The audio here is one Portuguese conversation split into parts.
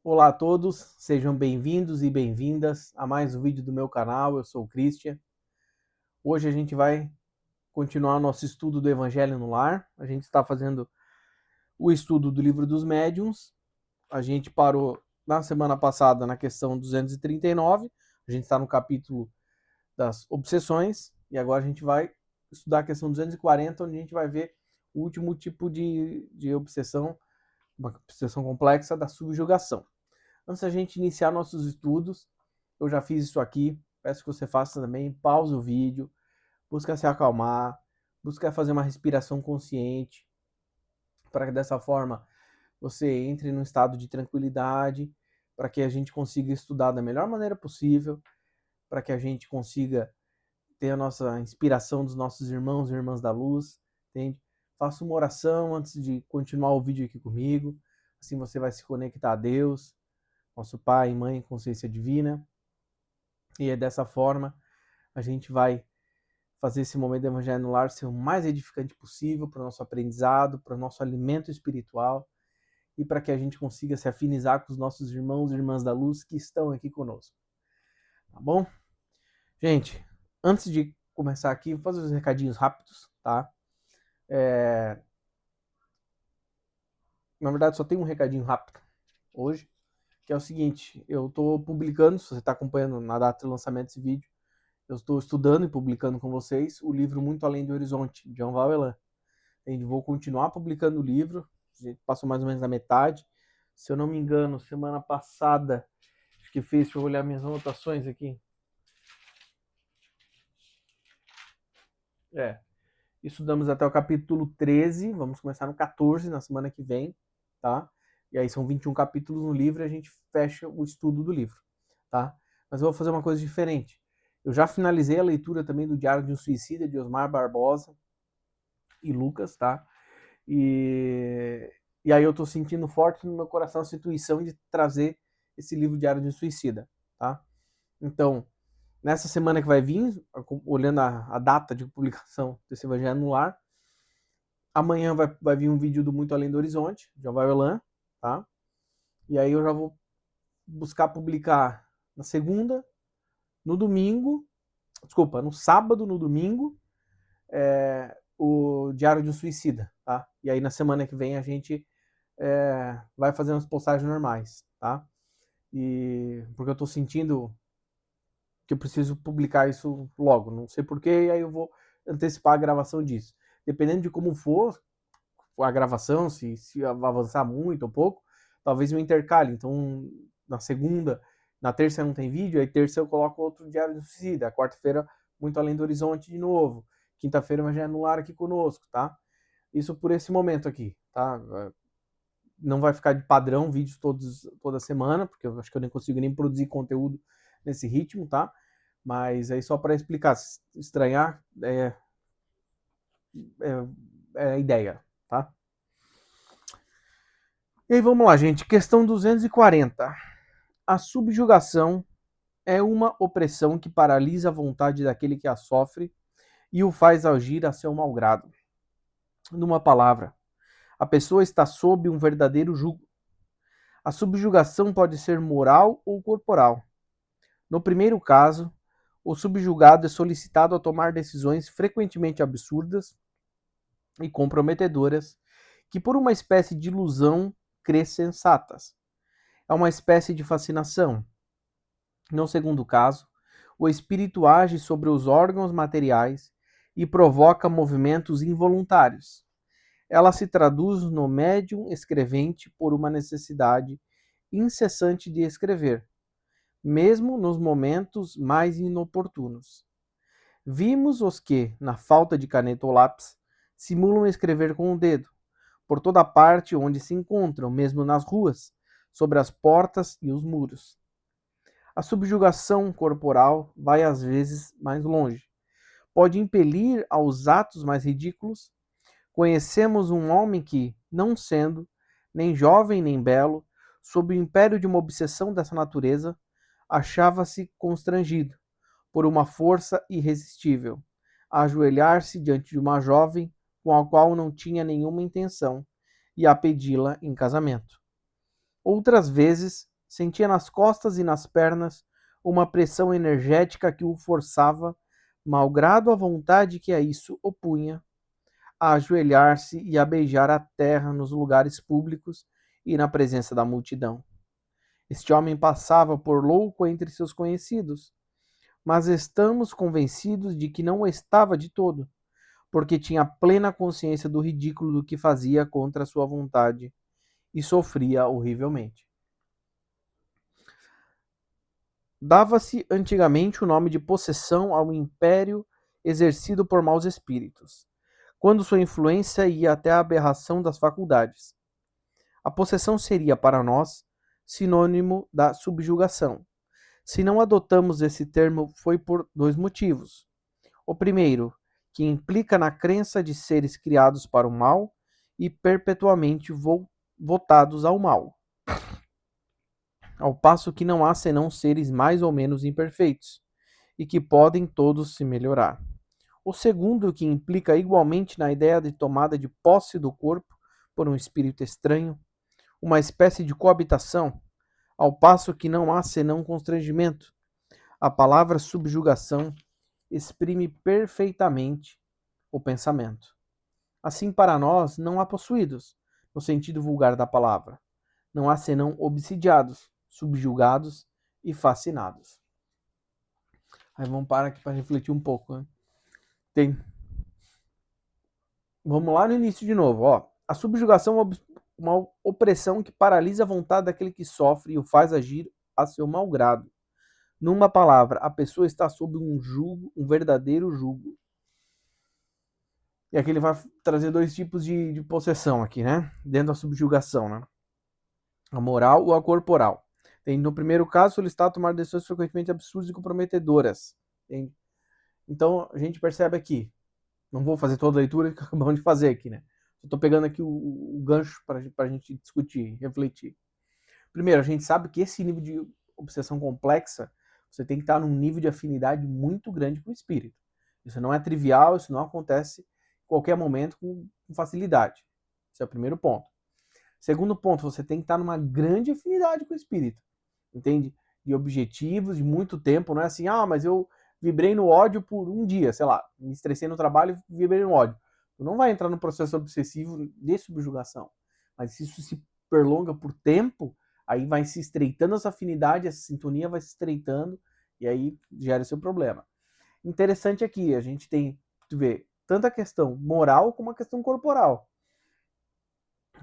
Olá a todos, sejam bem-vindos e bem-vindas a mais um vídeo do meu canal. Eu sou o Christian. Hoje a gente vai continuar nosso estudo do Evangelho no Lar. A gente está fazendo o estudo do Livro dos Médiuns. A gente parou na semana passada na questão 239. A gente está no capítulo das obsessões e agora a gente vai estudar a questão 240, onde a gente vai ver o último tipo de obsessão, uma obsessão complexa da subjugação. Antes da gente iniciar nossos estudos, eu já fiz isso aqui, peço que você faça também, pausa o vídeo, busca se acalmar, busca fazer uma respiração consciente, para que dessa forma você entre num estado de tranquilidade, para que a gente consiga estudar da melhor maneira possível, para que a gente consiga ter a nossa inspiração dos nossos irmãos e irmãs da luz, entende? Faça uma oração antes de continuar o vídeo aqui comigo, assim você vai se conectar a Deus, nosso Pai, Mãe, Consciência Divina. E é dessa forma a gente vai fazer esse momento do Evangelho no Lar ser o mais edificante possível para o nosso aprendizado, para o nosso alimento espiritual e para que a gente consiga se afinizar com os nossos irmãos e irmãs da luz que estão aqui conosco. Tá bom? Gente, antes de começar aqui, vou fazer os recadinhos rápidos, tá? Na verdade, só tem um recadinho rápido hoje, que é o seguinte: eu estou publicando, se você está acompanhando na data de lançamento desse vídeo, eu estou estudando e publicando com vocês o livro Muito Além do Horizonte, de Jean Vauelan. Eu vou continuar publicando o livro, a gente passou mais ou menos na metade. Se eu não me engano, semana passada, acho que fez, deixa eu olhar minhas anotações aqui. Estudamos até o capítulo 13, vamos começar no 14 na semana que vem, tá? E aí são 21 capítulos no livro e a gente fecha o estudo do livro, tá? Mas eu vou fazer uma coisa diferente. Eu já finalizei a leitura também do Diário de um Suicida, de Osmar Barbosa e Lucas, tá? E aí eu tô sentindo forte no meu coração essa intuição de trazer esse livro Diário de um Suicida, tá? Então, nessa semana que vai vir, olhando a data de publicação desse Evangelho no Lar, amanhã vai vir um vídeo do Muito Além do Horizonte, de Vauelan, tá? E aí eu já vou buscar publicar na segunda, no domingo, desculpa, no sábado, no domingo, o Diário de um Suicida, tá? E aí na semana que vem a gente vai fazer umas postagens normais, tá? E porque eu tô sentindo que eu preciso publicar isso logo, não sei porquê, e aí eu vou antecipar a gravação disso. Dependendo de como for a gravação, se avançar muito ou pouco, talvez eu intercale. Então, na segunda, na terça não tem vídeo, aí terça eu coloco outro Diário do Suicida, a quarta-feira, Muito Além do Horizonte de novo, quinta-feira vai já no ar aqui conosco, tá? Isso por esse momento aqui, tá? Não vai ficar de padrão vídeos toda semana, porque eu acho que eu nem consigo nem produzir conteúdo nesse ritmo, tá? Mas aí só para explicar, se estranhar, é a ideia, tá? E aí vamos lá, gente. Questão 240. A subjugação é uma opressão que paralisa a vontade daquele que a sofre e o faz agir a seu malgrado. Numa palavra, a pessoa está sob um verdadeiro jugo. A subjugação pode ser moral ou corporal. No primeiro caso, o subjugado é solicitado a tomar decisões frequentemente absurdas e comprometedoras, que por uma espécie de ilusão crê sensatas. É uma espécie de fascinação. No segundo caso, o espírito age sobre os órgãos materiais e provoca movimentos involuntários. Ela se traduz no médium escrevente por uma necessidade incessante de escrever, mesmo nos momentos mais inoportunos. Vimos os que, na falta de caneta ou lápis, simulam escrever com o dedo, por toda parte onde se encontram, mesmo nas ruas, sobre as portas e os muros. A subjugação corporal vai às vezes mais longe. Pode impelir aos atos mais ridículos. Conhecemos um homem que, não sendo nem jovem nem belo, sob o império de uma obsessão dessa natureza, achava-se constrangido, por uma força irresistível, a ajoelhar-se diante de uma jovem com a qual não tinha nenhuma intenção e a pedi-la em casamento. Outras vezes, Sentia nas costas e nas pernas uma pressão energética que o forçava, malgrado a vontade que a isso opunha, a ajoelhar-se e a beijar a terra nos lugares públicos e na presença da multidão. Este homem passava por louco entre seus conhecidos, mas estamos convencidos de que não o estava de todo, porque tinha plena consciência do ridículo do que fazia contra a sua vontade e sofria horrivelmente. Dava-se antigamente o nome de possessão ao império exercido por maus espíritos, quando sua influência ia até a aberração das faculdades. A possessão seria, para nós, sinônimo da subjugação. Se não adotamos esse termo, foi por dois motivos. O primeiro, que implica na crença de seres criados para o mal e perpetuamente votados ao mal, ao passo que não há senão seres mais ou menos imperfeitos, e que podem todos se melhorar. O segundo, que implica igualmente na ideia de tomada de posse do corpo por um espírito estranho, uma espécie de coabitação, ao passo que não há senão constrangimento. A palavra subjugação exprime perfeitamente o pensamento. Assim, para nós, não há possuídos, no sentido vulgar da palavra. Não há senão obsidiados, subjugados e fascinados. Aí vamos parar aqui para refletir um pouco. Né? Vamos lá no início de novo. Ó. A subjugação é uma opressão que paralisa a vontade daquele que sofre e o faz agir a seu mau grado. Numa palavra, a pessoa está sob um jugo, um verdadeiro jugo. E aqui ele vai trazer dois tipos de possessão aqui, né? Dentro da subjugação, né? A moral ou a corporal. Tem, no primeiro caso, solicitar a tomar decisões frequentemente absurdas e comprometedoras. Tem, então, a gente percebe aqui. Não vou fazer toda a leitura que acabamos de fazer aqui, né? Estou pegando aqui o gancho para a gente discutir, refletir. Primeiro, a gente sabe que esse nível de obsessão complexa, você tem que estar num nível de afinidade muito grande com o espírito. Isso não é trivial, isso não acontece em qualquer momento com facilidade. Esse é o primeiro ponto. Segundo ponto, você tem que estar numa grande afinidade com o espírito. Entende? De objetivos, de muito tempo. Não é assim, mas eu vibrei no ódio por um dia, sei lá, me estressei no trabalho e vibrei no ódio. Tu não vai entrar no processo obsessivo de subjugação. Mas se isso se prolonga por tempo, aí vai se estreitando essa afinidade, essa sintonia vai se estreitando e aí gera o seu problema. Interessante aqui, a gente tem, tu vê, tanto a questão moral como a questão corporal.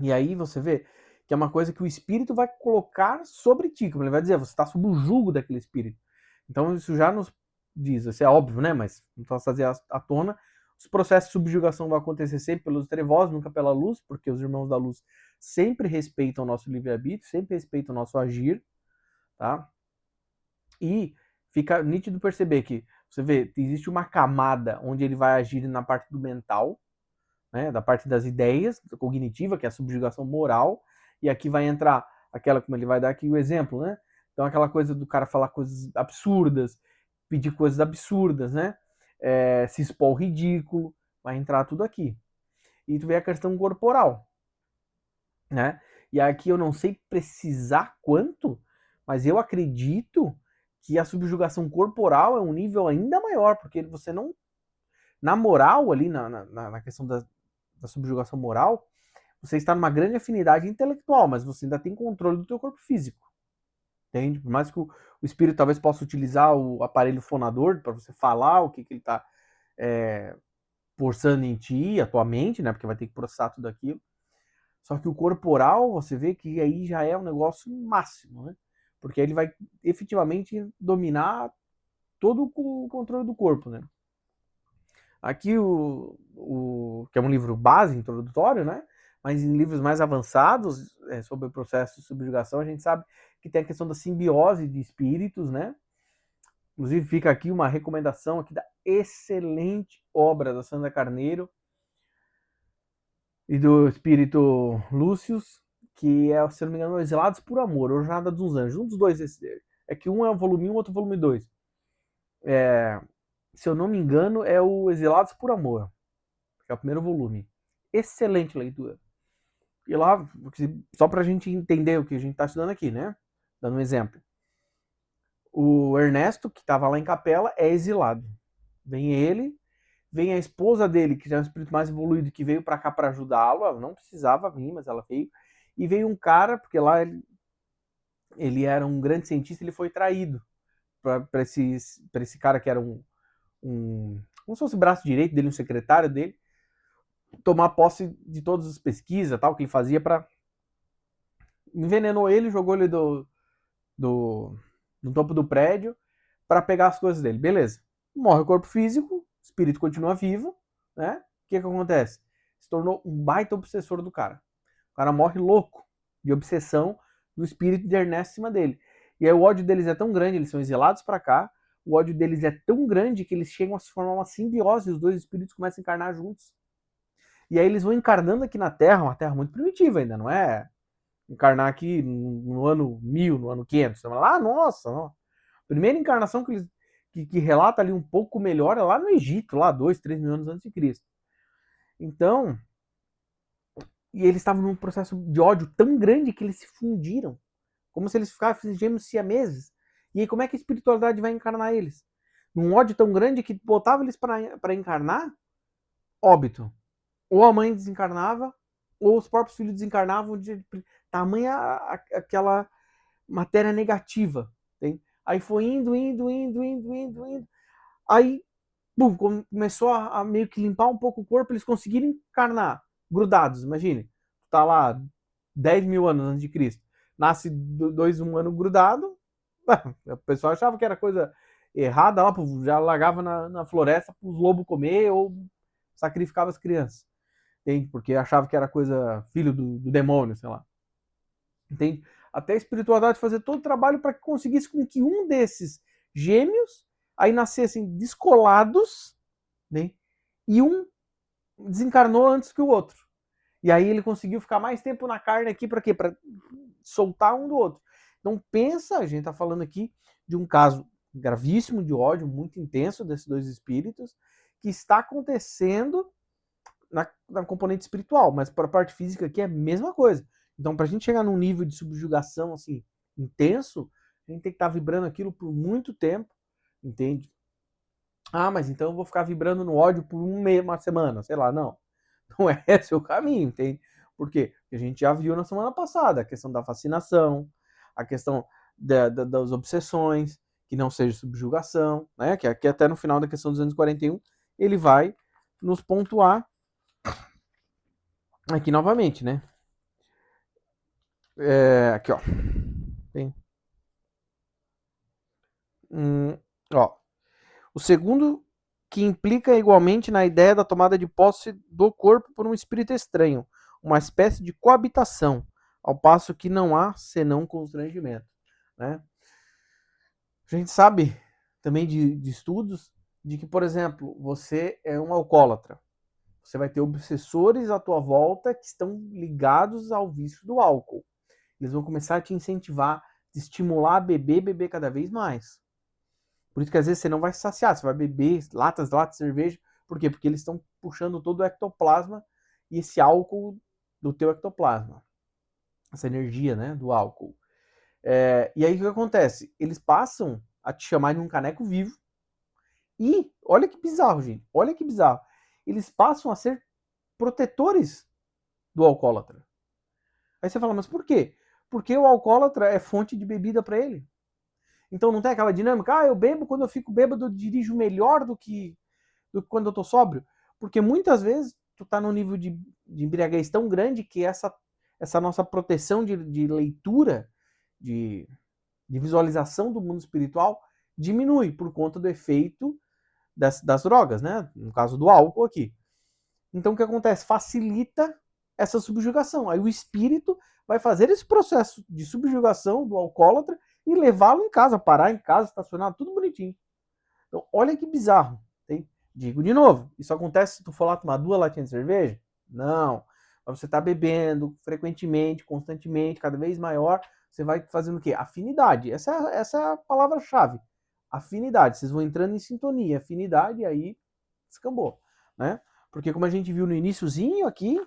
E aí você vê que é uma coisa que o espírito vai colocar sobre ti, como ele vai dizer, você está sob o jugo daquele espírito. Então isso já nos diz, isso é óbvio, né? Mas não posso fazer à tona. Os processos de subjugação vão acontecer sempre pelos trevosos, nunca pela luz, porque os irmãos da luz sempre respeitam o nosso livre-arbítrio, sempre respeitam o nosso agir, tá? E fica nítido perceber que, você vê, existe uma camada onde ele vai agir na parte do mental, né, da parte das ideias, cognitiva, que é a subjugação moral, e aqui vai entrar aquela, como ele vai dar aqui o exemplo, né? Então aquela coisa do cara falar coisas absurdas, pedir coisas absurdas, né? Se expor ao ridículo, vai entrar tudo aqui. E tu vê a questão corporal, né? E aqui eu não sei precisar quanto, mas eu acredito que a subjugação corporal é um nível ainda maior, porque você não... Na moral, ali, na questão da subjugação moral, você está numa grande afinidade intelectual, mas você ainda tem controle do teu corpo físico. Entende? Por mais que o espírito talvez possa utilizar o aparelho fonador para você falar o que ele está forçando em ti, a tua mente, né? Porque vai ter que processar tudo aquilo. Só que o corporal, você vê que aí já é um negócio máximo, né? Porque ele vai efetivamente dominar todo o controle do corpo, né? Aqui que é um livro base, introdutório, né? Mas em livros mais avançados sobre o processo de subjugação, a gente sabe que tem a questão da simbiose de espíritos, né? Inclusive fica aqui uma recomendação aqui da excelente obra da Sandra Carneiro e do espírito Lúcius, que é, se não me engano, Exilados por Amor, ou Jornada dos Anjos. Um dos dois, é que um é o volume 1, outro é o volume 2. Se eu não me engano, é o Exilados por Amor, que é o primeiro volume. Excelente leitura. E lá, só pra gente entender o que a gente tá estudando aqui, né? Dando um exemplo. O Ernesto, que estava lá em Capela, é exilado. Vem ele, vem a esposa dele, que já é um espírito mais evoluído, que veio para cá para ajudá-lo. Ela não precisava vir, mas ela veio. E veio um cara, porque lá ele era um grande cientista, ele foi traído para esse cara que era como se fosse o braço direito dele, um secretário dele, tomar posse de todas as pesquisas tal que ele fazia para envenenou ele, jogou ele no topo do prédio para pegar as coisas dele. Beleza. Morre o corpo físico, o espírito continua vivo, né? O que acontece? Se tornou um baita obsessor do cara. O cara morre louco de obsessão do espírito de Ernesto em cima dele. E aí o ódio deles é tão grande, eles são exilados para cá, o ódio deles é tão grande que eles chegam a se formar uma simbiose e os dois espíritos começam a encarnar juntos. E aí eles vão encarnando aqui na Terra, uma Terra muito primitiva ainda, não é encarnar aqui no ano 1000, no ano 500. Você fala, nossa, não. A primeira encarnação que relata ali um pouco melhor é lá no Egito, lá 2, 3 mil anos antes de Cristo. Então, e eles estavam num processo de ódio tão grande que eles se fundiram, como se eles ficassem gêmeos siameses. E aí como é que a espiritualidade vai encarnar eles? Num ódio tão grande que botava eles para encarnar, óbito. Ou a mãe desencarnava, ou os próprios filhos desencarnavam de tamanha aquela matéria negativa. Tem? Aí foi indo. Aí começou a meio que limpar um pouco o corpo, eles conseguiram encarnar, grudados, imagine. Tá lá 10 mil anos antes de Cristo. Nasce 1 ano grudado, o pessoal achava que era coisa errada, lá, já largava na floresta para os lobos comer ou sacrificava as crianças. Entende? Porque achava que era coisa filho do demônio, sei lá. Entende? Até a espiritualidade fazer todo o trabalho para que conseguisse com que um desses gêmeos aí nascessem descolados, né? E um desencarnou antes que o outro. E aí ele conseguiu ficar mais tempo na carne aqui para quê? Para soltar um do outro. Então pensa, a gente está falando aqui de um caso gravíssimo de ódio, muito intenso desses dois espíritos, que está acontecendo na componente espiritual, mas para a parte física aqui é a mesma coisa. Então, para a gente chegar num nível de subjugação assim intenso, a gente tem que estar vibrando aquilo por muito tempo, entende? Ah, mas então eu vou ficar vibrando no ódio por uma semana, sei lá, não. Não é esse o caminho, entende? Por quê? Porque a gente já viu na semana passada a questão da fascinação, a questão das obsessões, que não seja subjugação, né? Que aqui até no final da questão 241 ele vai nos pontuar aqui novamente, né? Aqui, ó. Tem. Ó. O segundo, que implica igualmente na ideia da tomada de posse do corpo por um espírito estranho, uma espécie de coabitação, ao passo que não há senão constrangimento. Né? A gente sabe também de estudos de que, por exemplo, você é um alcoólatra. Você vai ter obsessores à tua volta que estão ligados ao vício do álcool. Eles vão começar a te incentivar, te estimular a beber cada vez mais. Por isso que às vezes você não vai se saciar, você vai beber latas de cerveja. Por quê? Porque eles estão puxando todo o ectoplasma e esse álcool do teu ectoplasma. Essa energia, né, do álcool. E aí o que acontece? Eles passam a te chamar de um caneco vivo e, olha que bizarro, gente, olha que bizarro. Eles passam a ser protetores do alcoólatra. Aí você fala, mas por quê? Porque o alcoólatra é fonte de bebida para ele. Então não tem aquela dinâmica, eu bebo, quando eu fico bêbado eu dirijo melhor do que quando eu tô sóbrio. Porque muitas vezes tu tá num nível de embriaguez tão grande que essa nossa proteção de leitura, de visualização do mundo espiritual diminui por conta do efeito das drogas, né? No caso do álcool aqui. Então o que acontece? Facilita essa subjugação. Aí o espírito vai fazer esse processo de subjugação do alcoólatra e levá-lo em casa, parar em casa, estacionar, tudo bonitinho. Então, olha que bizarro. Tem? Digo de novo, isso acontece se tu for lá tomar 2 latinhas de cerveja? Não. Mas você está bebendo frequentemente, constantemente, cada vez maior, você vai fazendo o quê? Afinidade. Essa é a palavra-chave. Afinidade. Vocês vão entrando em sintonia. Afinidade, e aí descambou. Né? Porque como a gente viu no iniciozinho aqui,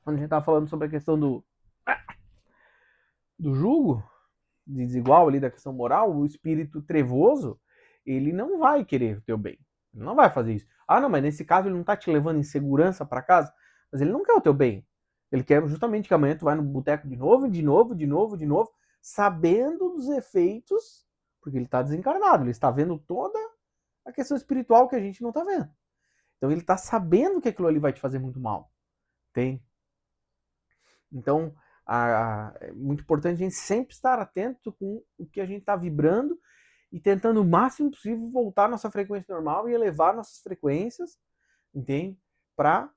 quando a gente estava falando sobre a questão do jugo, de desigual ali da questão moral, o espírito trevoso, ele não vai querer o teu bem. Ele não vai fazer isso. Ah, não, mas nesse caso ele não tá te levando em segurança para casa, mas ele não quer o teu bem. Ele quer justamente que amanhã tu vai no boteco de novo, de novo, de novo, de novo, sabendo dos efeitos, porque ele está desencarnado, ele está vendo toda a questão espiritual que a gente não está vendo. Então ele está sabendo que aquilo ali vai te fazer muito mal. Tem? Então, é muito importante a gente sempre estar atento com o que a gente está vibrando e tentando o máximo possível voltar à nossa frequência normal e elevar nossas frequências, entende? Para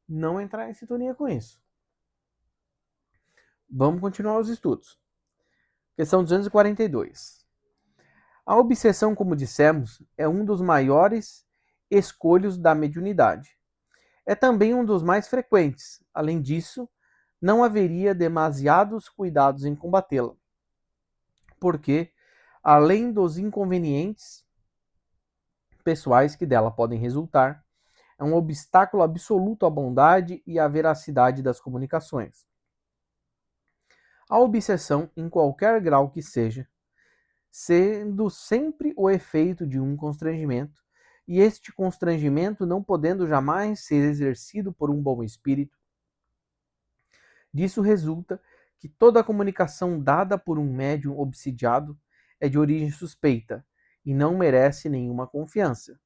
não entrar em sintonia com isso. Vamos continuar os estudos. Questão 242. A obsessão, como dissemos, é um dos maiores escolhos da mediunidade. É também um dos mais frequentes. Além disso, não haveria demasiados cuidados em combatê-la, porque, além dos inconvenientes pessoais que dela podem resultar, é um obstáculo absoluto à bondade e à veracidade das comunicações. A obsessão, em qualquer grau que seja, sendo sempre o efeito de um constrangimento, e este constrangimento não podendo jamais ser exercido por um bom espírito, disso resulta que toda a comunicação dada por um médium obsidiado é de origem suspeita e não merece nenhuma confiança.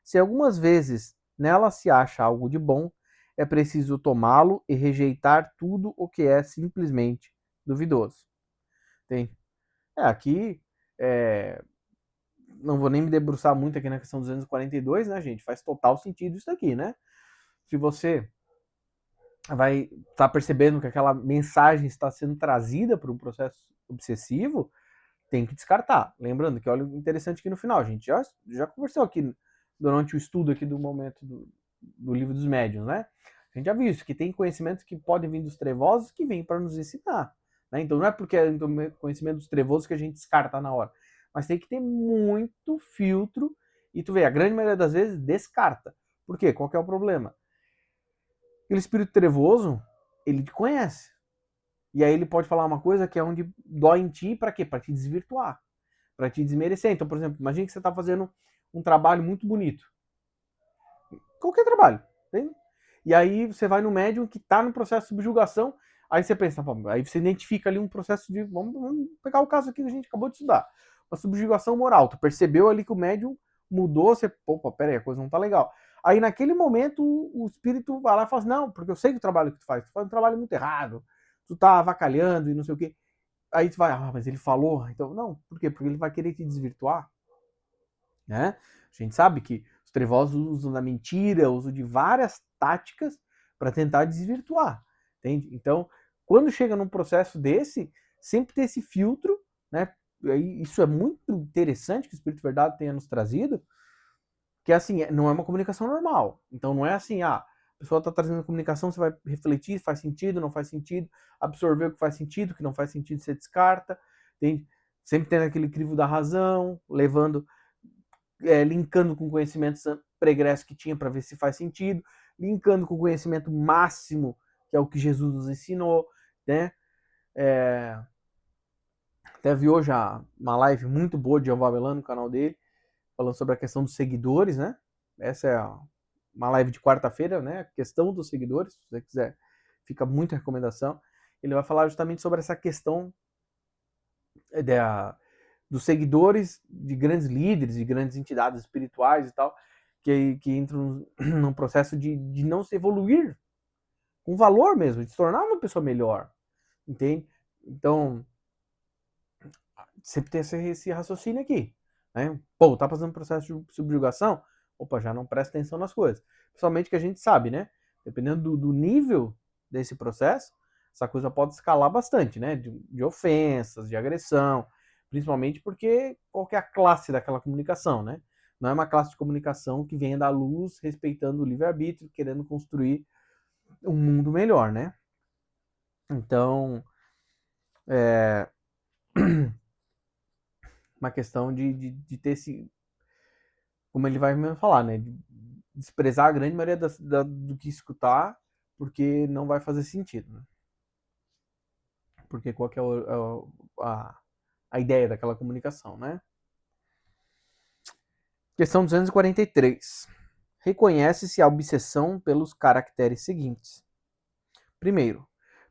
Se algumas vezes nela se acha algo de bom, é preciso tomá-lo e rejeitar tudo o que é simplesmente duvidoso. Tem? Aqui, não vou nem me debruçar muito aqui na questão 242, né, gente? Faz total sentido isso aqui, né? Se você vai estar percebendo que aquela mensagem está sendo trazida por um processo obsessivo, tem que descartar. Lembrando que olha interessante aqui no final, a gente já conversou aqui durante o estudo aqui do momento do livro dos médiuns, né? A gente já viu isso, que tem conhecimentos que podem vir dos trevosos que vêm para nos ensinar. Né? Então não é porque é conhecimento dos trevosos que a gente descarta na hora. Mas tem que ter muito filtro e tu vê, a grande maioria das vezes descarta. Por quê? Qual que é o problema? Aquele espírito trevoso, ele te conhece. E aí ele pode falar uma coisa que é onde dói em ti, para quê? Para te desvirtuar, para te desmerecer. Então, por exemplo, imagine que você está fazendo um trabalho muito bonito. Qualquer trabalho. Entende? E aí você vai no médium que está no processo de subjugação, aí você pensa, aí você identifica ali um processo de, vamos pegar o caso aqui que a gente acabou de estudar, uma subjugação moral. Tu percebeu ali que o médium mudou, você, opa, peraí, a coisa não tá legal. Aí naquele momento o espírito vai lá e fala assim, não, porque eu sei que o trabalho que tu faz um trabalho muito errado, tu tá avacalhando e não sei o quê. Aí tu vai, mas ele falou, então, não, por quê? Porque ele vai querer te desvirtuar, né? A gente sabe que os trevosos usam da mentira, usam de várias táticas para tentar desvirtuar, entende? Então, quando chega num processo desse, sempre ter esse filtro, né? Isso é muito interessante que o Espírito Verdade tenha nos trazido, que assim, não é uma comunicação normal. Então não é assim, a pessoa está trazendo comunicação, você vai refletir, faz sentido, não faz sentido, absorver o que faz sentido, o que não faz sentido, você descarta, entende? Sempre tendo aquele crivo da razão, levando, linkando com conhecimentos pregressos que tinha para ver se faz sentido, linkando com o conhecimento máximo, que é o que Jesus nos ensinou, né? Até vi hoje uma live muito boa de Jeová Belano no canal dele, falando sobre a questão dos seguidores, né? Essa é uma live de quarta-feira, né? A questão dos seguidores, se você quiser, fica muita recomendação. Ele vai falar justamente sobre essa questão dos seguidores de grandes líderes, de grandes entidades espirituais e tal, que entram num processo de não se evoluir com valor mesmo, de se tornar uma pessoa melhor, entende? Então, sempre tem esse raciocínio aqui. Né? Pô, tá fazendo processo de subjugação? Opa, já não presta atenção nas coisas. Principalmente que a gente sabe, né? Dependendo do nível desse processo, essa coisa pode escalar bastante, né? De ofensas, de agressão, principalmente porque qual que é a classe daquela comunicação, né? Não é uma classe de comunicação que venha da luz, respeitando o livre-arbítrio, querendo construir um mundo melhor, né? Então, é uma questão de ter esse, como ele vai me falar, né? De desprezar a grande maioria do que escutar, porque não vai fazer sentido. Né? Porque qual que é a ideia daquela comunicação, né? Questão 243. Reconhece-se a obsessão pelos caracteres seguintes. Primeiro,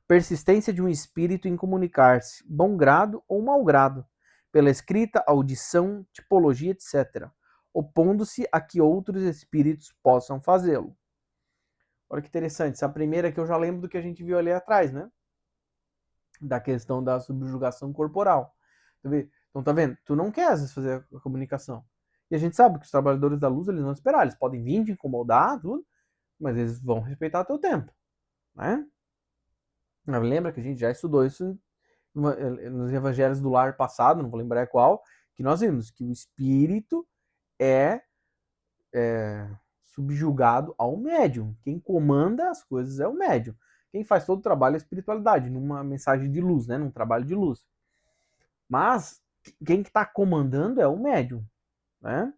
persistência de um espírito em comunicar-se, bom grado ou mau grado, pela escrita, audição, tipologia, etc., opondo-se a que outros espíritos possam fazê-lo. Olha que interessante, essa primeira que eu já lembro do que a gente viu ali atrás, né? Da questão da subjugação corporal. Então, tá vendo? Tu não quer, às vezes, fazer a comunicação. E a gente sabe que os trabalhadores da luz, eles vão esperar, eles podem vir te incomodar, tudo, mas eles vão respeitar teu tempo, né? Lembra que a gente já estudou isso nos evangelhos do lar passado, não vou lembrar qual, que nós vimos que o espírito é subjugado ao médium. Quem comanda as coisas é o médium. Quem faz todo o trabalho é a espiritualidade, numa mensagem de luz, né? Num trabalho de luz. Mas quem está comandando é o médium, né?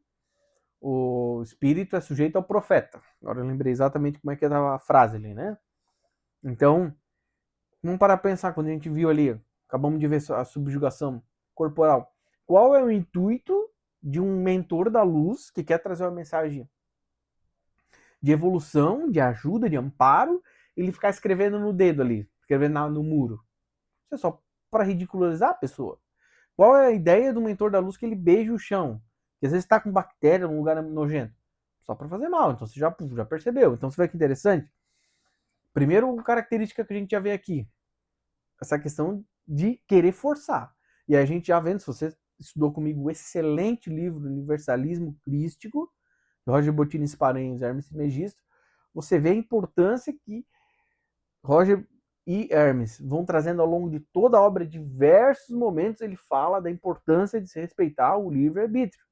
O espírito é sujeito ao profeta. Agora eu lembrei exatamente como é que era a frase ali, né? Então, vamos parar para pensar quando a gente viu ali, acabamos de ver a subjugação corporal. Qual é o intuito de um mentor da luz que quer trazer uma mensagem de evolução, de ajuda, de amparo, ele ficar escrevendo no dedo ali, escrevendo no muro? Isso é só para ridicularizar a pessoa. Qual é a ideia do mentor da luz que ele beija o chão? Que às vezes está com bactéria num lugar nojento. Só para fazer mal, então você já percebeu. Então você vê que interessante. Primeiro característica que a gente já vê aqui, essa questão de querer forçar. E a gente já vendo, se você estudou comigo o excelente livro Universalismo Crístico, de Roger Bottini Sparenhos e Hermes Trismegisto, você vê a importância que Roger e Hermes vão trazendo ao longo de toda a obra, diversos momentos ele fala da importância de se respeitar o livre-arbítrio.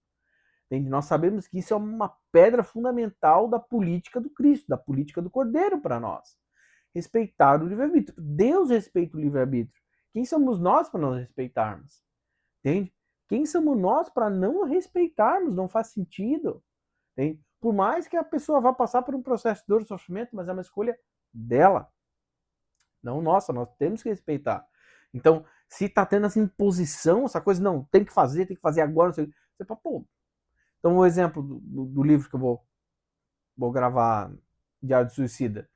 Nós sabemos que isso é uma pedra fundamental da política do Cristo, da política do Cordeiro para nós. Respeitar o livre-arbítrio. Deus respeita o livre-arbítrio. Quem somos nós para não respeitarmos? Entende? Quem somos nós para não respeitarmos? Não faz sentido. Entende? Por mais que a pessoa vá passar por um processo de dor e sofrimento, mas é uma escolha dela. Não nossa, nós temos que respeitar. Então, se está tendo essa imposição, essa coisa, não, tem que fazer agora, não sei, você fala, pô. Então, um exemplo do livro que eu vou gravar, Diário de Suicida.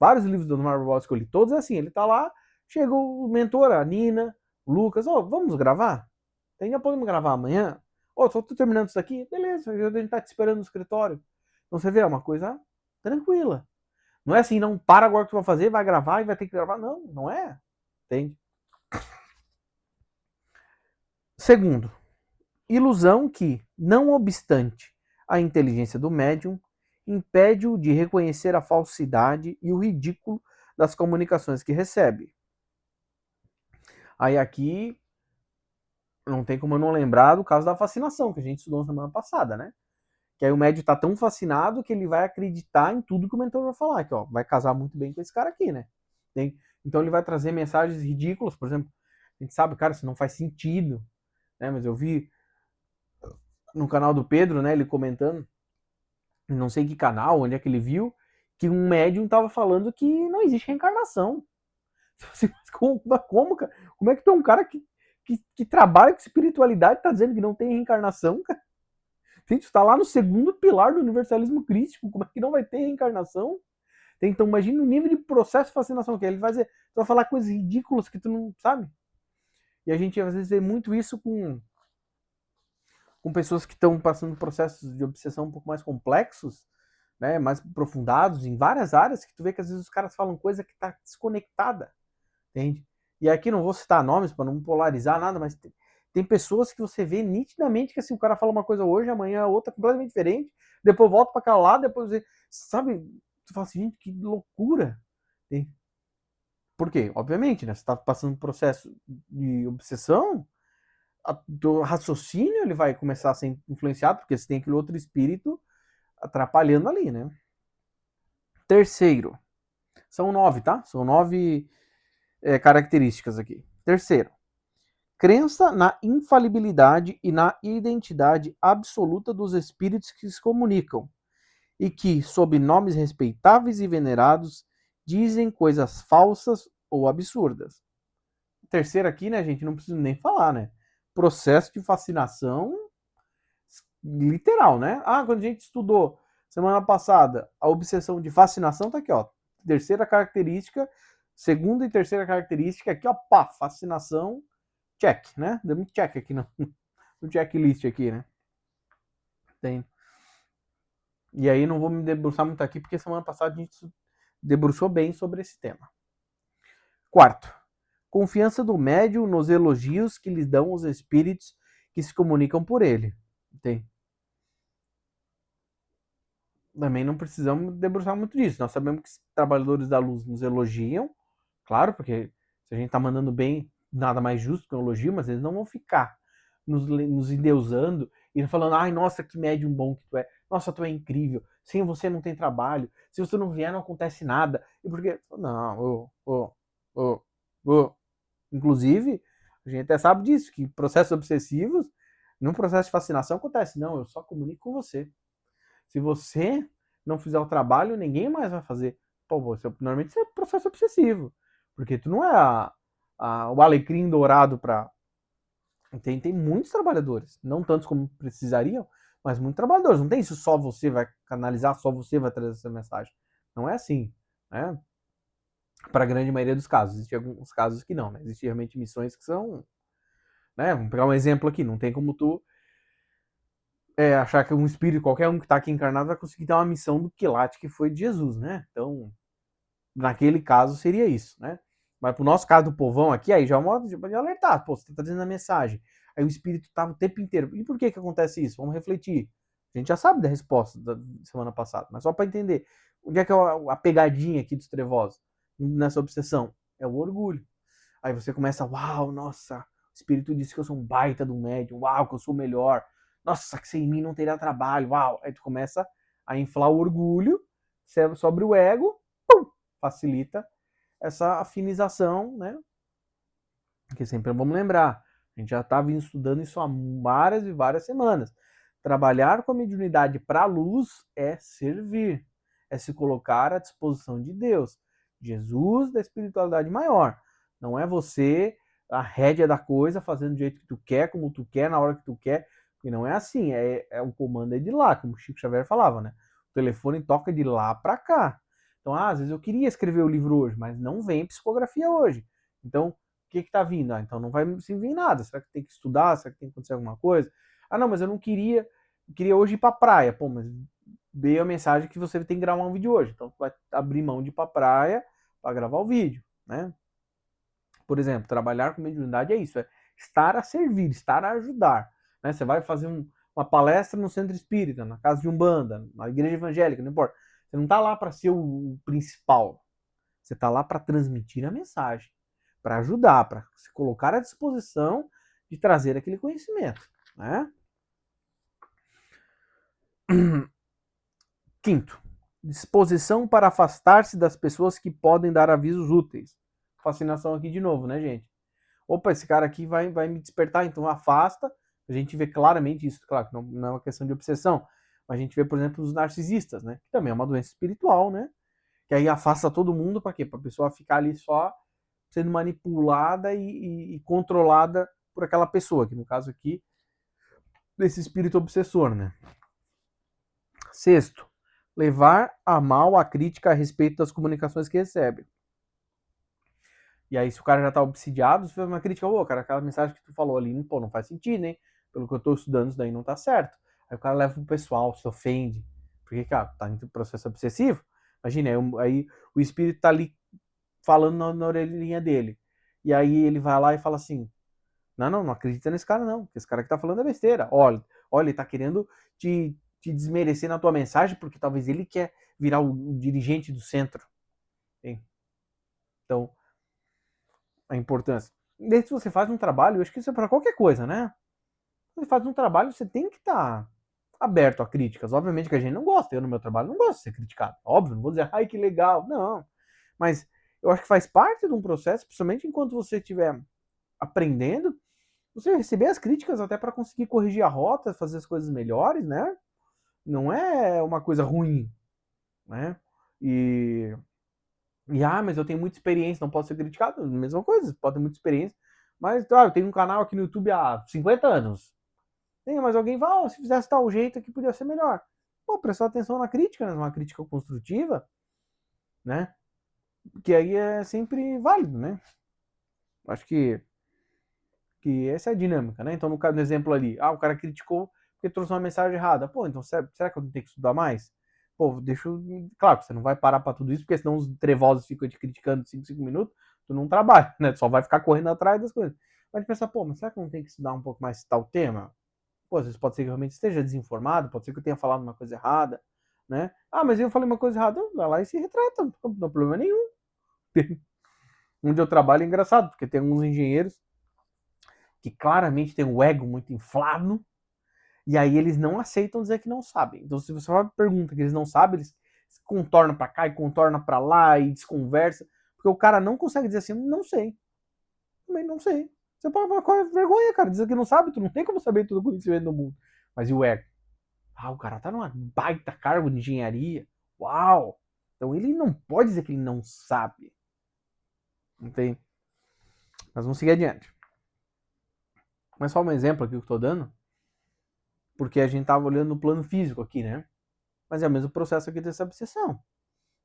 Vários livros do Omar Barbosa que eu li, todos assim, ele tá lá, chega o mentor, a Nina, o Lucas, vamos gravar? Já podemos gravar amanhã? Só tô terminando isso aqui, beleza, a gente tá te esperando no escritório. Então você vê, é uma coisa tranquila. Não é assim, não, para agora o que tu vai fazer, vai gravar e vai ter que gravar. Não, não é. Entende? Segundo, ilusão que, não obstante a inteligência do médium, impede-o de reconhecer a falsidade e o ridículo das comunicações que recebe. Aí aqui não tem como eu não lembrar do caso da fascinação, que a gente estudou na semana passada, né? Que aí o médium tá tão fascinado que ele vai acreditar em tudo que o mentor vai falar, que vai casar muito bem com esse cara aqui, né? Então ele vai trazer mensagens ridículas, por exemplo, a gente sabe, cara, isso não faz sentido, né? Mas eu vi no canal do Pedro, né, ele comentando, não sei que canal, onde é que ele viu, que um médium tava falando que não existe reencarnação. Como, cara? Como é que tu é um cara que trabalha com espiritualidade tá dizendo que não tem reencarnação, cara? Gente, tu tá lá no segundo pilar do universalismo crístico, como é que não vai ter reencarnação? Então imagina o nível de processo de fascinação que é. Ele vai dizer, tu vai falar coisas ridículas que tu não sabe. E a gente às vezes vê muito isso com pessoas que estão passando processos de obsessão um pouco mais complexos, né, mais aprofundados em várias áreas, que tu vê que às vezes os caras falam coisa que tá desconectada, entende? E aqui não vou citar nomes para não polarizar nada, mas tem pessoas que você vê nitidamente que assim, o cara fala uma coisa hoje, amanhã outra completamente diferente, depois volta para aquela lá, depois você, sabe, tu fala assim, gente, que loucura. Entende? Por quê? Obviamente, né, você tá passando um processo de obsessão, do raciocínio ele vai começar a ser influenciado, porque você tem aquele outro espírito atrapalhando ali, né? Terceiro, são 9, tá? São 9 características aqui. Terceiro, crença na infalibilidade e na identidade absoluta dos espíritos que se comunicam e que, sob nomes respeitáveis e venerados, dizem coisas falsas ou absurdas. terceira aqui, né, gente, não preciso nem falar, né? Processo de fascinação literal, né? Ah, quando a gente estudou semana passada a obsessão de fascinação, tá aqui, ó. Terceira característica, segunda e terceira característica, aqui, ó, pá, fascinação, check, né? Deu um check aqui no checklist aqui, né? Tem. E aí não vou me debruçar muito aqui, porque semana passada a gente debruçou bem sobre esse tema. Quarto, confiança do médium nos elogios que lhes dão os espíritos que se comunicam por ele. Tem. Também não precisamos debruçar muito disso. Nós sabemos que os trabalhadores da luz nos elogiam, claro, porque se a gente está mandando bem, nada mais justo que um elogio, mas eles não vão ficar nos endeusando e falando, ai, nossa, que médium bom que tu é, nossa, tu é incrível, sem você não tem trabalho, se você não vier não acontece nada. E porque, não, inclusive, a gente até sabe disso, que processos obsessivos, num processo de fascinação acontece, não, eu só comunico com você. Se você não fizer o trabalho, ninguém mais vai fazer. Pô, normalmente isso é processo obsessivo. Porque tu não é o alecrim dourado para. Tem muitos trabalhadores. Não tantos como precisariam, mas muitos trabalhadores. Não tem isso só você vai canalizar, só você vai trazer essa mensagem. Não é assim. Né? Para a grande maioria dos casos. Existem alguns casos que não. Né? Existem realmente missões que são. Né? Vamos pegar um exemplo aqui. Não tem como tu achar que um espírito, qualquer um que está aqui encarnado, vai conseguir dar uma missão do quilate que foi de Jesus, né? Então, naquele caso, seria isso, né? Mas pro nosso caso do povão aqui, aí já é um modo de alertar. Pô, você tá trazendo a mensagem. Aí o espírito tava o tempo inteiro. E por que que acontece isso? Vamos refletir. A gente já sabe da resposta da semana passada, mas só para entender. Onde é que é a pegadinha aqui dos trevosos? Nessa obsessão? É o orgulho. Aí você começa, uau, nossa, o espírito disse que eu sou um baita do médium, uau, que eu sou o melhor. Nossa, que sem mim não teria trabalho, uau. Aí tu começa a inflar o orgulho sobre o ego, pum, facilita essa afinização, né? Que sempre vamos lembrar. A gente já estava estudando isso há várias e várias semanas. Trabalhar com a mediunidade para a luz é servir, é se colocar à disposição de Deus, Jesus da espiritualidade maior. Não é você a rédea da coisa, fazendo do jeito que tu quer, como tu quer, na hora que tu quer, porque não é assim, o comando é de lá, como o Chico Xavier falava, né? O telefone toca de lá para cá. Então, às vezes eu queria escrever o livro hoje, mas não vem psicografia hoje. Então, o que está vindo? Ah, então não vai sim vir nada. Será que tem que estudar? Será que tem que acontecer alguma coisa? Ah, não, mas eu não queria. Eu queria hoje ir pra praia. Pô, mas veio a mensagem que você tem que gravar um vídeo hoje. Então, tu vai abrir mão de ir pra praia para gravar o vídeo, né? Por exemplo, trabalhar com mediunidade é isso, é estar a servir, estar a ajudar. Né? Você vai fazer uma palestra no centro espírita, na casa de Umbanda, na igreja evangélica, não importa. Você não está lá para ser o principal. Você está lá para transmitir a mensagem, para ajudar, para se colocar à disposição de trazer aquele conhecimento. Né? Quinto, disposição para afastar-se das pessoas que podem dar avisos úteis. Fascinação aqui de novo, né, gente? Opa, esse cara aqui vai me despertar, então afasta. A gente vê claramente isso, claro, não é uma questão de obsessão, mas a gente vê, por exemplo, os narcisistas, né? Que também é uma doença espiritual, né? Que aí afasta todo mundo para quê? Para a pessoa ficar ali só sendo manipulada e controlada por aquela pessoa, que no caso aqui, desse espírito obsessor, né? Sexto, levar a mal a crítica a respeito das comunicações que recebe. E aí, se o cara já tá obsidiado, você faz uma crítica, ô, cara, aquela mensagem que tu falou ali, pô, não faz sentido, hein? Pelo que eu tô estudando, isso daí não tá certo. Aí o cara leva pro pessoal, se ofende. Porque, cara, tá em processo obsessivo. Imagina, aí o espírito tá ali falando na orelhinha dele. E aí ele vai lá e fala assim: não acredita nesse cara, não. Esse cara que tá falando é besteira. Olha, ele tá querendo te desmerecer na tua mensagem, porque talvez ele quer virar o dirigente do centro. Hein? Então, a importância. Desde que você faz um trabalho, eu acho que isso é para qualquer coisa, né? Você faz um trabalho, você tem que estar aberto a críticas. Obviamente que a gente não gosta, eu no meu trabalho não gosto de ser criticado. Óbvio, não vou dizer, ai, que legal. Não. Mas eu acho que faz parte de um processo, principalmente enquanto você estiver aprendendo, você receber as críticas até para conseguir corrigir a rota, fazer as coisas melhores, né? Não é uma coisa ruim, né? E E, mas eu tenho muita experiência, não posso ser criticado. Mesma coisa, pode ter muita experiência. Mas, eu tenho um canal aqui no YouTube há 50 anos. Tem, mas alguém vai, se fizesse tal jeito aqui podia ser melhor. Pô, prestar atenção na crítica, né? Uma crítica construtiva, né? Que aí é sempre válido, né? Acho que essa é a dinâmica, né? Então, no caso do exemplo ali, o cara criticou porque trouxe uma mensagem errada. Pô, então será que eu tenho que estudar mais? Pô, deixa eu... Claro que você não vai parar pra tudo isso, porque senão os trevosos ficam te criticando 5 minutos, tu não trabalha, né? Tu só vai ficar correndo atrás das coisas. Mas pensar, pô, mas será que eu não tenho que estudar um pouco mais tal tema? Pô, às vezes pode ser que eu realmente esteja desinformado, pode ser que eu tenha falado uma coisa errada, né? Mas eu falei uma coisa errada, vai lá e se retrata, não tem problema nenhum. Onde eu trabalho é engraçado, porque tem alguns engenheiros que claramente têm o ego muito inflado, e aí eles não aceitam dizer que não sabem. Então, se você faz uma pergunta que eles não sabem, eles contornam para cá e contornam para lá e desconversa, porque o cara não consegue dizer assim, não sei. Também não sei. Você pode falar, qual é a vergonha, cara? Dizer que não sabe, tu não tem como saber todo o conhecimento do mundo. Mas e o ego? O cara tá numa baita cargo de engenharia. Uau! Então ele não pode dizer que ele não sabe. Não tem. Mas vamos seguir adiante. Mas só um exemplo aqui que eu tô dando, porque a gente tava olhando no plano físico aqui, né? Mas é o mesmo processo aqui dessa obsessão.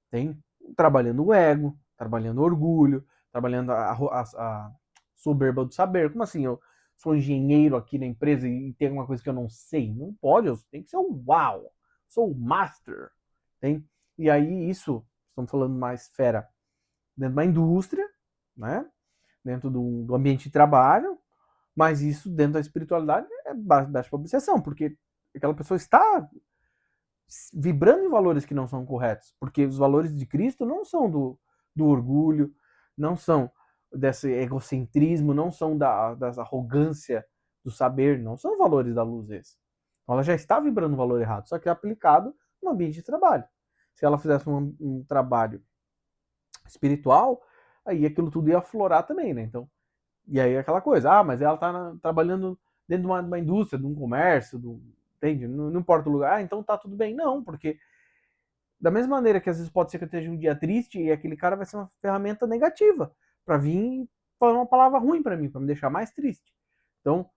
Tem trabalhando o ego, trabalhando o orgulho, trabalhando a soberba do saber. Como assim? Eu sou engenheiro aqui na empresa e tem alguma coisa que eu não sei? Não pode, eu tenho que ser o uau, sou o master. Tem? E aí isso, estamos falando mais fera dentro da indústria, né? Dentro do ambiente de trabalho, mas isso dentro da espiritualidade é baixa obsessão, porque aquela pessoa está vibrando em valores que não são corretos, porque os valores de Cristo não são do orgulho, não são desse egocentrismo, não são das arrogância do saber, não são valores da luz esses. Então ela já está vibrando um valor errado, só que é aplicado no ambiente de trabalho. Se ela fizesse um trabalho espiritual, aí aquilo tudo ia aflorar também, né? Então, e aí aquela coisa, mas ela está trabalhando dentro de uma indústria, de um comércio, entende? Não importa o lugar, então tá tudo bem. Não, porque da mesma maneira que às vezes pode ser que eu esteja um dia triste e aquele cara vai ser uma ferramenta negativa para vir falar uma palavra ruim para mim, para me deixar mais triste. Então, o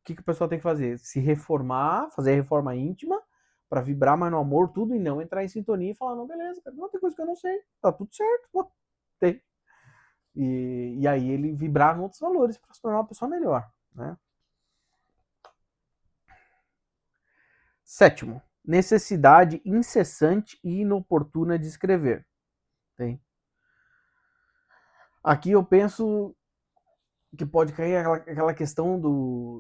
que a pessoa tem que fazer? Se reformar, fazer a reforma íntima para vibrar mais no amor, tudo, e não entrar em sintonia e falar, não, beleza, cara, não tem coisa que eu não sei, tá tudo certo, pô, tem. E aí ele vibrar em outros valores para se tornar uma pessoa melhor, né? Sétimo, necessidade incessante e inoportuna de escrever. Tem. Aqui eu penso que pode cair aquela questão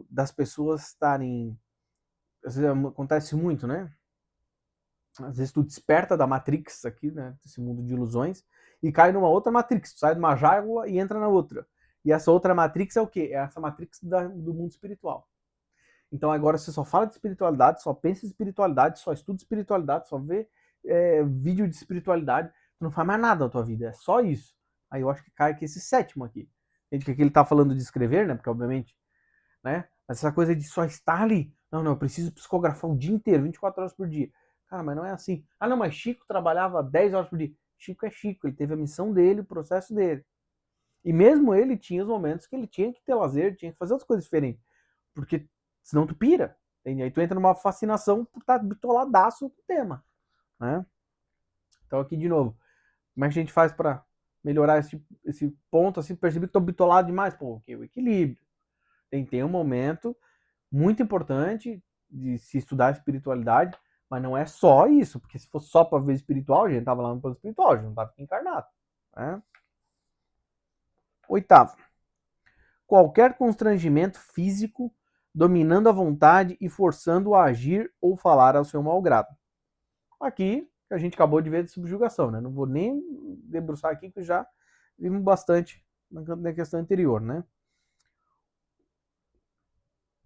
das pessoas estarem. Às vezes acontece muito, né? Às vezes tu desperta da Matrix aqui, né? Desse mundo de ilusões, e cai numa outra Matrix. Tu sai de uma jaula e entra na outra. E essa outra Matrix é o quê? É essa Matrix do mundo espiritual. Então agora você só fala de espiritualidade, só pensa em espiritualidade, só estuda espiritualidade, só vê vídeo de espiritualidade, tu não faz mais nada na tua vida, é só isso. Aí eu acho que cai aqui esse sétimo aqui. Gente, que aqui ele tá falando de escrever, né? Porque obviamente, né? Mas essa coisa de só estar ali. Não, eu preciso psicografar o dia inteiro, 24 horas por dia. Cara, mas não é assim. Não, mas Chico trabalhava 10 horas por dia. Chico é Chico, ele teve a missão dele, o processo dele. E mesmo ele tinha os momentos que ele tinha que ter lazer, tinha que fazer outras coisas diferentes. Porque senão tu pira. Entende? Aí tu entra numa fascinação por estar bitoladaço com o tema. Né? Então aqui de novo, como é que a gente faz para melhorar esse ponto, assim, perceber que tô bitolado demais? Pô, o equilíbrio. Tem um momento muito importante de se estudar espiritualidade, mas não é só isso, porque se fosse só para ver espiritual, a gente tava lá no plano espiritual, a gente não tava aqui encarnado. Né? Oitavo, qualquer constrangimento físico dominando a vontade e forçando-o a agir ou falar ao seu mau grado. Aqui, a gente acabou de ver de subjugação, né? Não vou nem debruçar aqui, que já vimos bastante na questão anterior, né?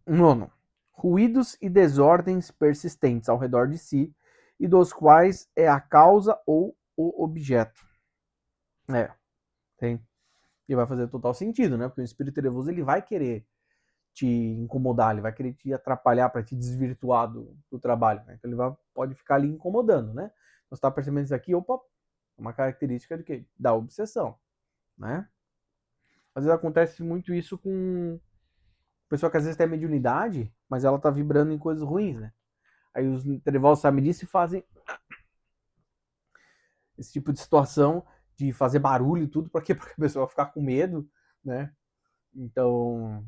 Nono, ruídos e desordens persistentes ao redor de si e dos quais é a causa ou o objeto. Tem. E vai fazer total sentido, né? Porque o espírito nervoso ele vai querer te incomodar, ele vai querer te atrapalhar para te desvirtuar do trabalho. Né? Então ele pode ficar ali incomodando, né? Então você está percebendo isso aqui, opa, É uma característica de quê? Da obsessão, né? Às vezes acontece muito isso com pessoa que às vezes tem mediunidade, mas ela tá vibrando em coisas ruins, né? Aí os Treval sabem disso e fazem esse tipo de situação de fazer barulho e tudo, para quê? Porque a pessoa vai ficar com medo, né? Então,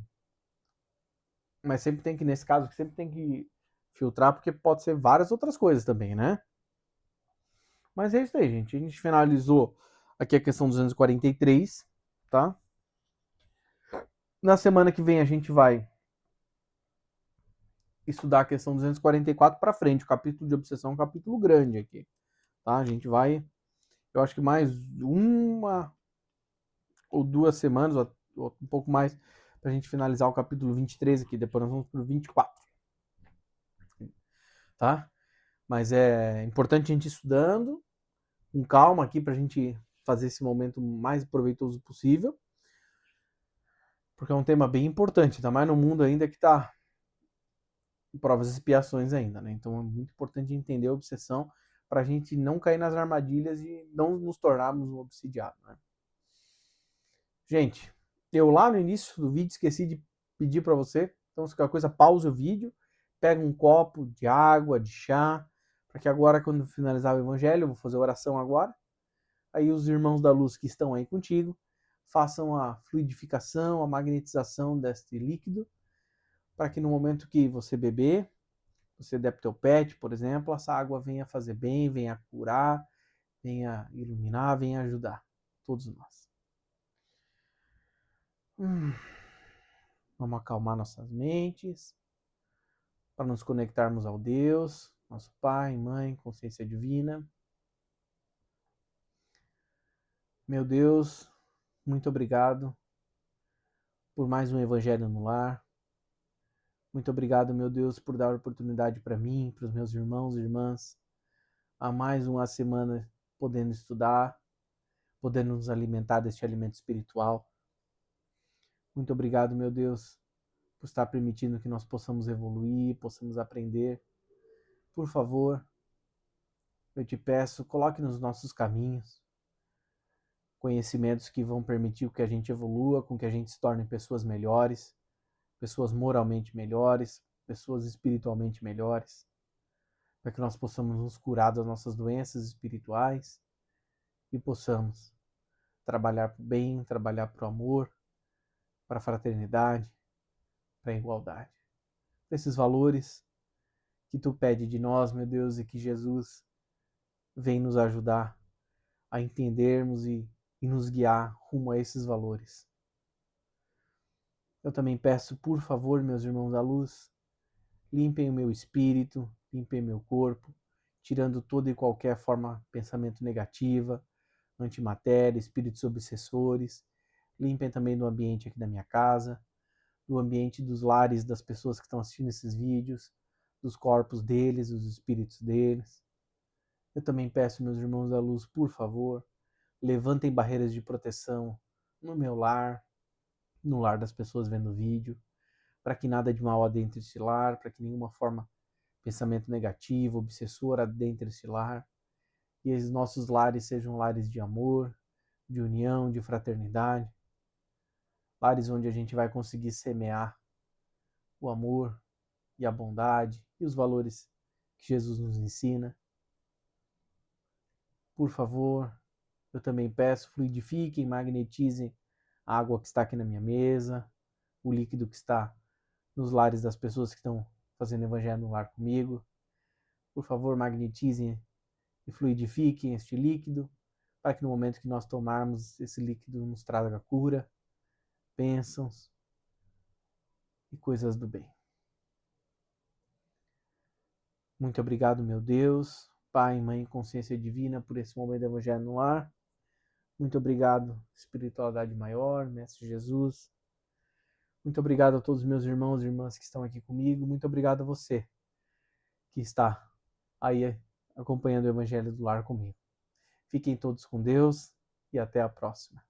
mas sempre tem que, nesse caso, sempre tem que filtrar, porque pode ser várias outras coisas também, né? Mas é isso aí, gente. A gente finalizou aqui a questão 243, tá? Na semana que vem a gente vai estudar a questão 244 para frente. O capítulo de obsessão é um capítulo grande aqui, tá? A gente vai, eu acho que mais uma ou 2 semanas, ou um pouco mais, para a gente finalizar o capítulo 23 aqui. Depois nós vamos para o 24, tá? Mas é importante a gente ir estudando com calma aqui para a gente fazer esse momento mais proveitoso possível, porque é um tema bem importante, ainda mais no mundo ainda que está em provas e expiações ainda, né? Então é muito importante entender a obsessão para a gente não cair nas armadilhas e não nos tornarmos um obsidiado, né? Gente, eu lá no início do vídeo esqueci de pedir para você, então se qualquer coisa, pause o vídeo, pega um copo de água, de chá, para que agora, quando finalizar o evangelho, eu vou fazer oração agora, aí os irmãos da luz que estão aí contigo façam a fluidificação, a magnetização deste líquido, para que no momento que você beber, você der para o teu pet, por exemplo, essa água venha fazer bem, venha curar, venha iluminar, venha ajudar todos nós. Vamos acalmar nossas mentes para nos conectarmos ao Deus, nosso Pai, Mãe, Consciência Divina. Meu Deus, muito obrigado por mais um Evangelho no Lar. Muito obrigado, meu Deus, por dar oportunidade para mim, para os meus irmãos e irmãs, a mais uma semana podendo estudar, podendo nos alimentar deste alimento espiritual. Muito obrigado, meu Deus, por estar permitindo que nós possamos evoluir, possamos aprender. Por favor, eu te peço, coloque nos nossos caminhos conhecimentos que vão permitir que a gente evolua, com que a gente se torne pessoas melhores, pessoas moralmente melhores, pessoas espiritualmente melhores, para que nós possamos nos curar das nossas doenças espirituais e possamos trabalhar para o bem, trabalhar para o amor, para a fraternidade, para a igualdade. Para esses valores que tu pede de nós, meu Deus, e que Jesus vem nos ajudar a entendermos e nos guiar rumo a esses valores. Eu também peço, por favor, meus irmãos da luz, limpem o meu espírito, limpem meu corpo, tirando toda e qualquer forma pensamento negativa, antimatéria, espíritos obsessores. Limpem também do ambiente aqui da minha casa, do ambiente dos lares das pessoas que estão assistindo esses vídeos, dos corpos deles, dos espíritos deles. Eu também peço, meus irmãos da luz, por favor, levantem barreiras de proteção no meu lar, no lar das pessoas vendo o vídeo, para que nada de mal adentre esse lar, para que nenhuma forma pensamento negativo, obsessor adentre esse lar, e os nossos lares sejam lares de amor, de união, de fraternidade, lares onde a gente vai conseguir semear o amor e a bondade e os valores que Jesus nos ensina. Por favor, eu também peço, fluidifiquem, magnetizem a água que está aqui na minha mesa, o líquido que está nos lares das pessoas que estão fazendo evangelho no lar comigo. Por favor, magnetizem e fluidifiquem este líquido, para que no momento que nós tomarmos esse líquido nos traga cura, bênçãos e coisas do bem. Muito obrigado, meu Deus, Pai, Mãe, Consciência Divina, por esse momento do evangelho no lar. Muito obrigado, espiritualidade maior, Mestre Jesus. Muito obrigado a todos os meus irmãos e irmãs que estão aqui comigo. Muito obrigado a você que está aí acompanhando o Evangelho do Lar comigo. Fiquem todos com Deus e até a próxima.